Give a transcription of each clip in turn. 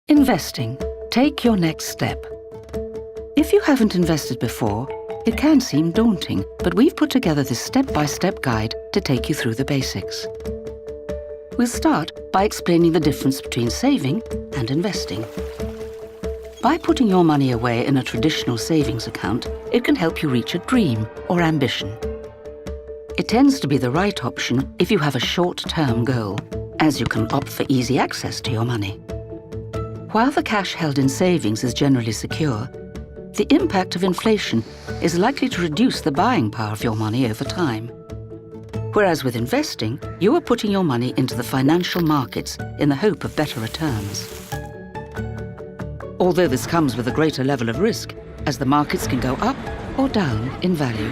Investing. Take your next step. If you haven't invested before, it can seem daunting, but we've put together this step-by-step guide to take you through the basics. We'll start by explaining the difference between saving and investing. By putting your money away in a traditional savings account, it can help you reach a dream or ambition. It tends to be the right option if you have a short-term goal, as you can opt for easy access to your money. While the cash held in savings is generally secure, the impact of inflation is likely to reduce the buying power of your money over time. Whereas with investing, you are putting your money into the financial markets in the hope of better returns. Although this comes with a greater level of risk, as the markets can go up or down in value.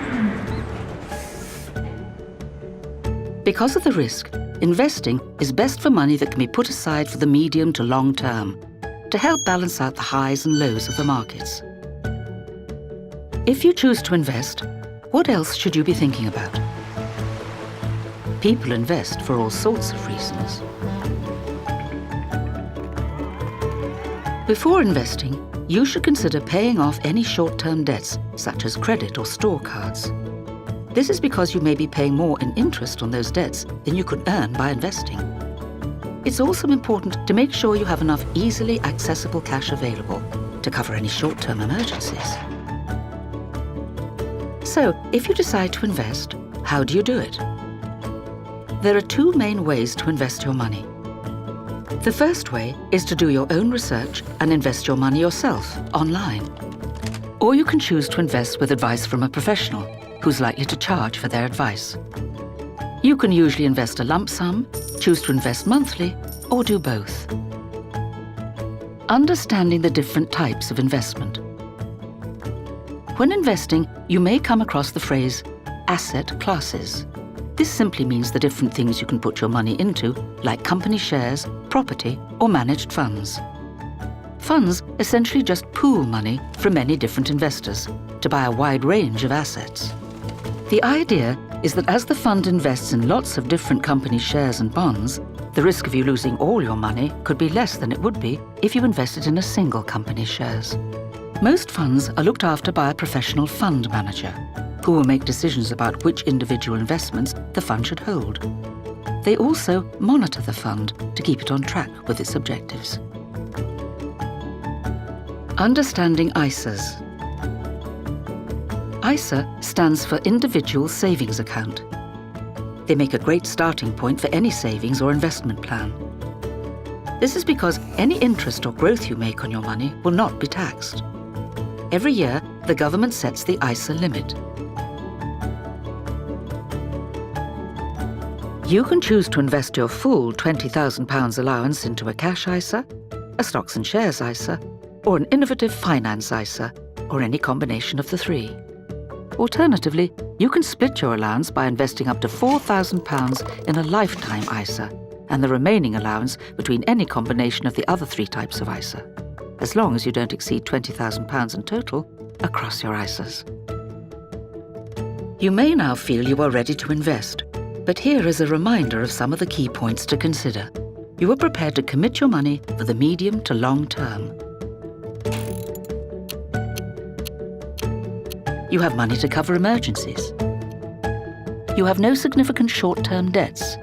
Because of the risk, investing is best for money that can be put aside for the medium to long term, to help balance out the highs and lows of the markets. If you choose to invest, what else should you be thinking about? People invest for all sorts of reasons. Before investing, you should consider paying off any short-term debts, such as credit or store cards. This is because you may be paying more in interest on those debts than you could earn by investing. It's also important to make sure you have enough easily accessible cash available to cover any short-term emergencies. So, if you decide to invest, how do you do it? There are two main ways to invest your money. The first way is to do your own research and invest your money yourself online. Or you can choose to invest with advice from a professional who's likely to charge for their advice. You can usually invest a lump sum, choose to invest monthly, or do both. Understanding the different types of investment. When investing, you may come across the phrase asset classes. This simply means the different things you can put your money into, like company shares, property, or managed funds. Funds essentially just pool money from many different investors to buy a wide range of assets. The idea is that as the fund invests in lots of different company shares and bonds, the risk of you losing all your money could be less than it would be if you invested in a single company's shares. Most funds are looked after by a professional fund manager, who will make decisions about which individual investments the fund should hold. They also monitor the fund to keep it on track with its objectives. Understanding ISAs. ISA stands for Individual Savings Account. They make a great starting point for any savings or investment plan. This is because any interest or growth you make on your money will not be taxed. Every year, the government sets the ISA limit. You can choose to invest your full £20,000 allowance into a cash ISA, a stocks and shares ISA, or an innovative finance ISA, or any combination of the three. Alternatively, you can split your allowance by investing up to £4,000 in a lifetime ISA and the remaining allowance between any combination of the other three types of ISA, as long as you don't exceed £20,000 in total across your ISAs. You may now feel you are ready to invest, but here is a reminder of some of the key points to consider. You are prepared to commit your money for the medium to long term. You have money to cover emergencies. You have no significant short-term debts.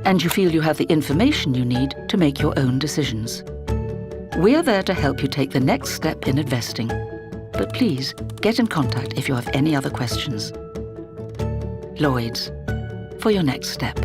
And you feel you have the information you need to make your own decisions. We are there to help you take the next step in investing. But please, get in contact if you have any other questions. Lloyds, for your next step.